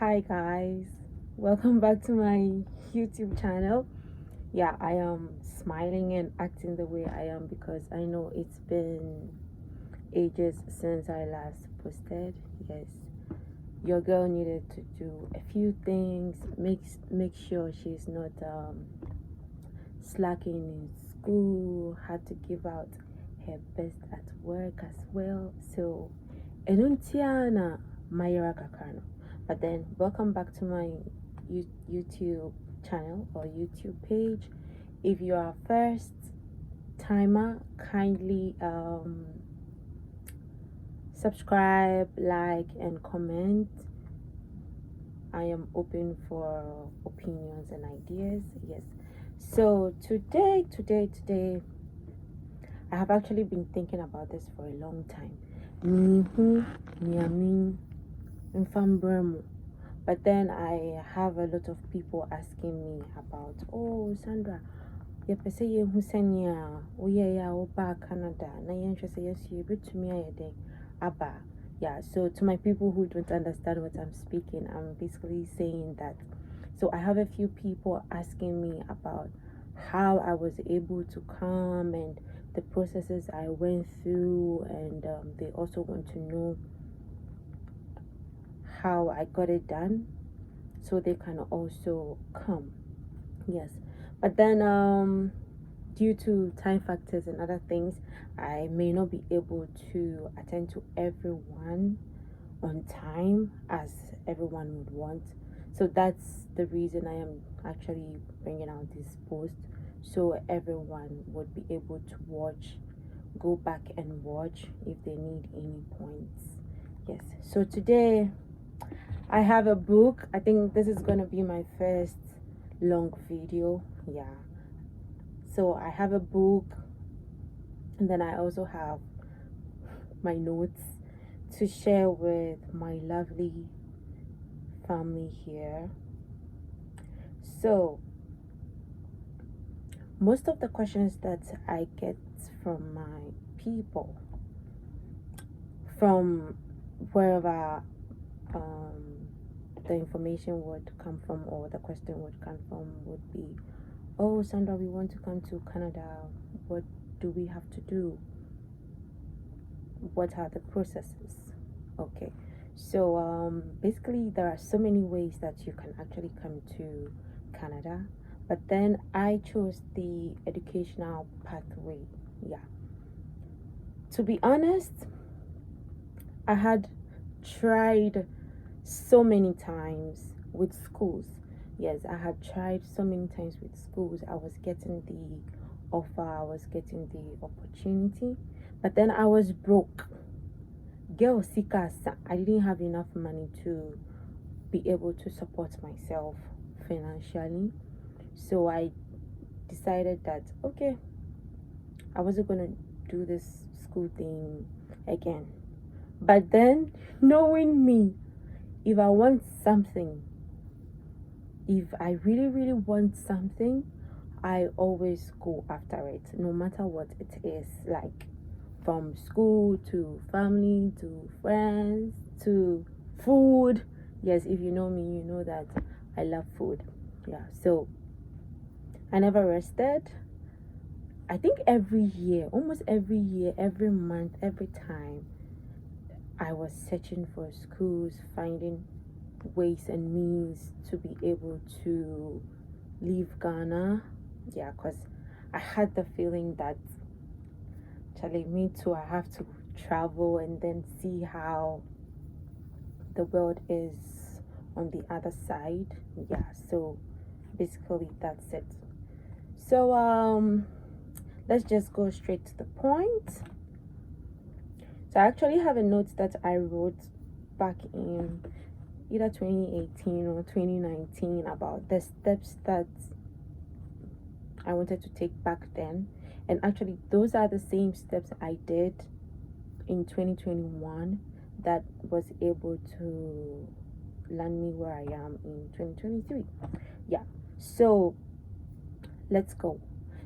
Hi guys, welcome back to my YouTube channel. Yeah, I am smiling and acting the way I am because I know it's been ages since I last posted. Yes, your girl needed to do a few things, make sure she's not slacking in school, had to give out her best at work as well. So, Enuntiana Mayra Kakano. But then, welcome back to my YouTube channel or YouTube page. If you are a first timer, kindly subscribe, like, and comment. I am open for opinions and ideas. Yes. So today, I have actually been thinking about this for a long time. Mihu, Miamin, Mfambremo. But then I have a lot of people asking me about, oh, Sandra, yɛpɛ sɛ yɛhu sɛnea woyɛɛ a wobaa Canada na yɛnhwɛ sɛ yɛso yɛbɛtumi ayɛ dɛn aba. Yeah, so to my people who don't understand what I'm speaking, I'm basically saying that. So I have a few people asking me about how I was able to come and the processes I went through, and they also want to know how I got it done so they can also come. Yes, but then due to time factors and other things, I may not be able to attend to everyone on time as everyone would want. So that's the reason I am actually bringing out this post, so everyone would be able to go back and watch if they need any points. Yes, so today I have a book. I think this is gonna be my first long video. Yeah, so I have a book, and then I also have my notes to share with my lovely family here. So most of the questions that I get from my people, from wherever the information would come from or the question would come from, would be, oh Sandra, we want to come to Canada, what do we have to do, what are the processes? Okay, so basically there are so many ways that you can actually come to Canada, but then I chose the educational pathway. Yeah, to be honest, I had tried so many times with schools. Yes, I had tried so many times with schools. I was getting the offer, I was getting the opportunity, but then I was broke. Girl, Sikasa, I didn't have enough money to be able to support myself financially. So I decided that, okay, I wasn't going to do this school thing again. But then, knowing me, if I want something, if I really, really want something, I always go after it, no matter what it is. Like from school to family to friends to food. Yes, if you know me, you know that I love food. Yeah, so I never rested. I think every year, almost every year, every month, every time, I was searching for schools, finding ways and means to be able to leave Ghana. Yeah, because I had the feeling that, Charlie, me too, I have to travel and then see how the world is on the other side. Yeah, so basically that's it. So let's just go straight to the point. So I actually have a note that I wrote back in either 2018 or 2019 about the steps that I wanted to take back then. And actually, those are the same steps I did in 2021 that was able to land me where I am in 2023. Yeah, so let's go.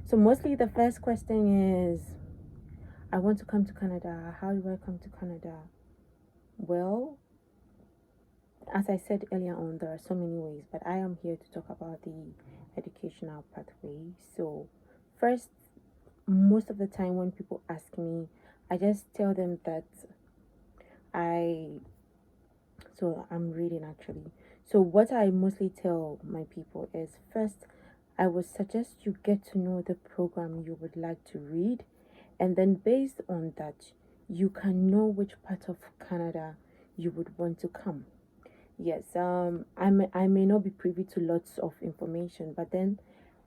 So, mostly the first question is, I want to come to Canada. How do I come to Canada? Well, as I said earlier on, there are so many ways, but I am here to talk about the educational pathway. So, first, most of the time when people ask me, I just tell them that I so I'm reading actually. So what I mostly tell my people is first I would suggest you get to know the program you would like to read, and then based on that you can know which part of Canada you would want to come. Yes, I may not be privy to lots of information, but then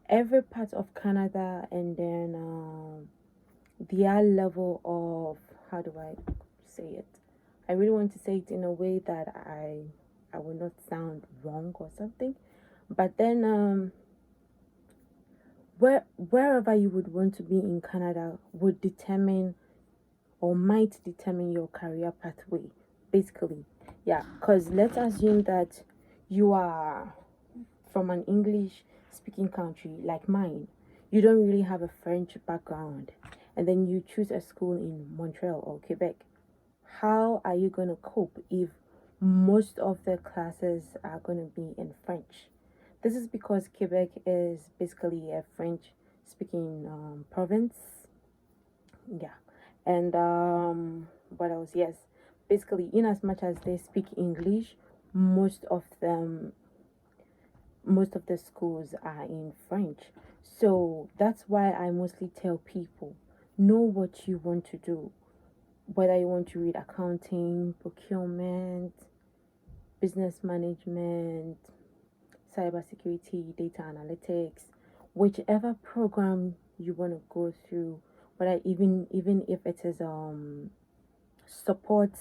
every part of Canada, and then their level of, how do I say it? I really want to say it in a way that I will not sound wrong or something. But then wherever you would want to be in Canada would determine or might determine your career pathway, basically. Yeah, because let's assume that you are from an English speaking country like mine. You don't really have a French background, and then you choose a school in Montreal or Quebec. How are you going to cope if most of the classes are going to be in French? This is because Quebec is basically a French speaking province. Yeah. And what else? Yes. Basically, in as much as they speak English, most of them most of the schools are in French. So that's why I mostly tell people, know what you want to do, whether you want to read accounting, procurement, business management, cybersecurity, data analytics, whichever program you want to go through, whether even if it is support,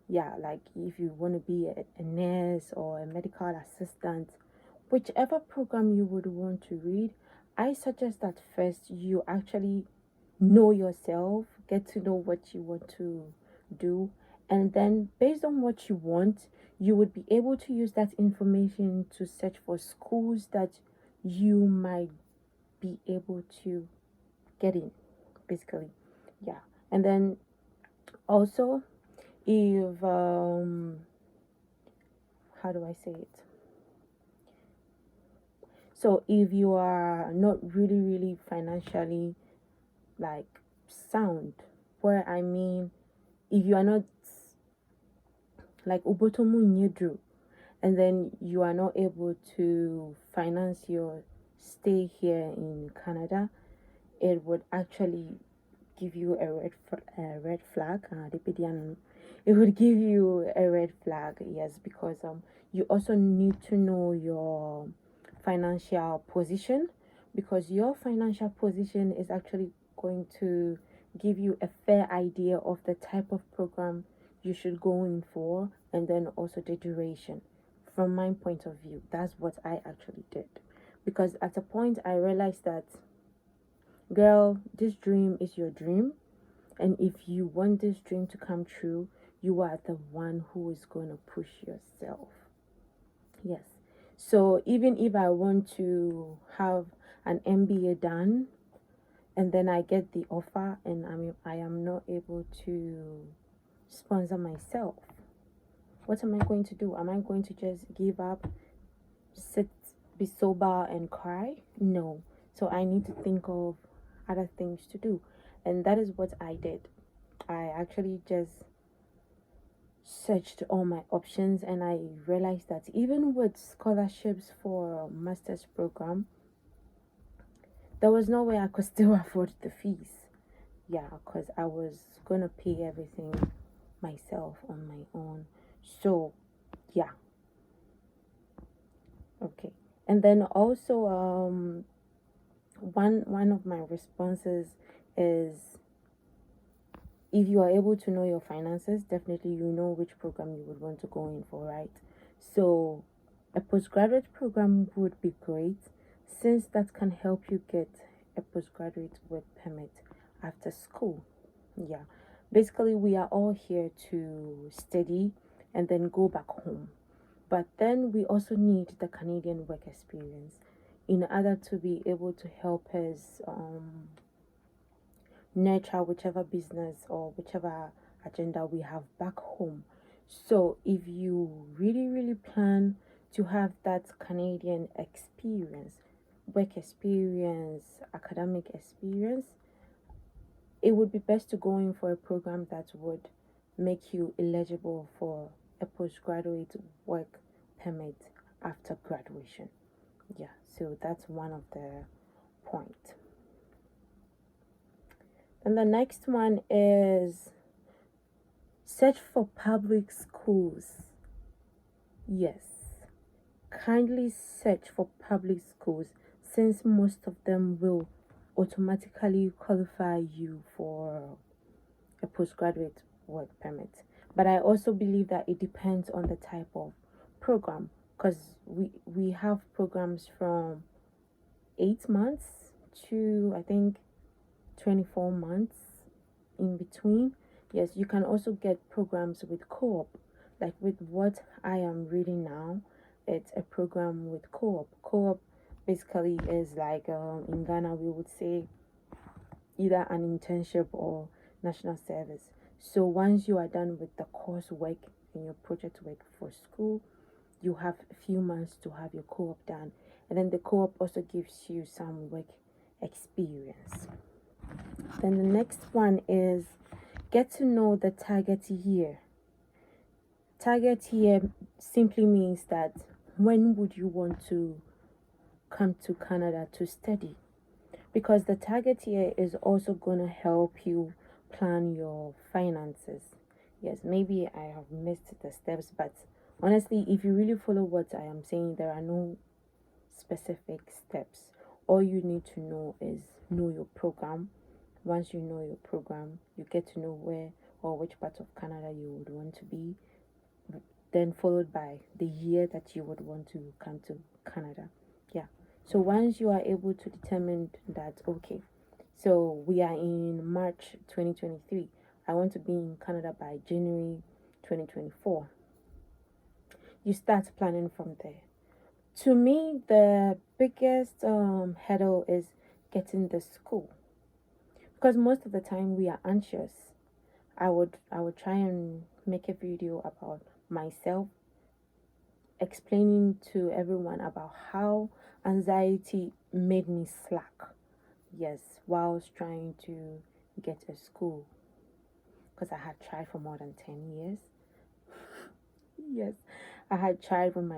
yeah, like if you want to be a nurse or a medical assistant, whichever program you would want to read, I suggest that first you actually know yourself, get to know what you want to do, and then based on what you want, you would be able to use that information to search for schools that you might be able to get in, basically. Yeah. And then also, if how do I say it? So if you are not really financially like sound, where I mean, if you are not like ubotomu nyedru, and then you are not able to finance your stay here in Canada, it would actually give you a red flag. It would give you a red flag, yes, because you also need to know your financial position, because your financial position is actually going to give you a fair idea of the type of program you should go in for, and then also the duration. From my point of view, that's what I actually did, because at a point I realized that, girl, this dream is your dream, and if you want this dream to come true, you are the one who is going to push yourself. Yes. So even if I want to have an MBA done, and then I get the offer and I am not able to sponsor myself, what am I going to do? Am I going to just give up, sit, be sober, and cry? No. So I need to think of other things to do. And that is what I did. I actually just searched all my options, and I realized that even with scholarships for a master's program, there was no way I could still afford the fees. Yeah, because I was gonna pay everything myself on my own. So yeah, okay. And then also one of my responses is, if you are able to know your finances, definitely you know which program you would want to go in for, right? So a postgraduate program would be great, since that can help you get a postgraduate work permit after school. Yeah. Basically, we are all here to study and then go back home. But then we also need the Canadian work experience in order to be able to help us nurture whichever business or whichever agenda we have back home. So if you really plan to have that Canadian experience, work experience, academic experience, it would be best to go in for a program that would make you eligible for a postgraduate work permit after graduation. Yeah, so that's one of the points. And the next one is search for public schools. Yes, kindly search for public schools since most of them will automatically qualify you for a postgraduate work permit. But I also believe that it depends on the type of program, because we have programs from 8 months to, I think, 24 months in between. Yes, you can also get programs with co-op, like with what I am reading now. It's a program with co-op. Co-op basically is like, in Ghana we would say either an internship or national service. So once you are done with the coursework and your project work for school, you have a few months to have your co-op done, and then the co-op also gives you some work experience. Then the next one is get to know the target year. Target year simply means that when would you want to come to Canada to study? Because the target year is also going to help you plan your finances. Yes, maybe I have missed the steps, but honestly, if you really follow what I am saying, there are no specific steps. All you need to know is know your program. Once you know your program, you get to know where or which part of Canada you would want to be, then followed by the year that you would want to come to Canada. Yeah. So once you are able to determine that, okay, so we are in March 2023, I want to be in Canada by January 2024, you start planning from there. To me, the biggest hurdle is getting the school, because most of the time we are anxious. I would try and make a video about myself, explaining to everyone about how anxiety made me slack. Yes, whilst trying to get a school, because I had tried for more than 10 years. Yes, I had tried with my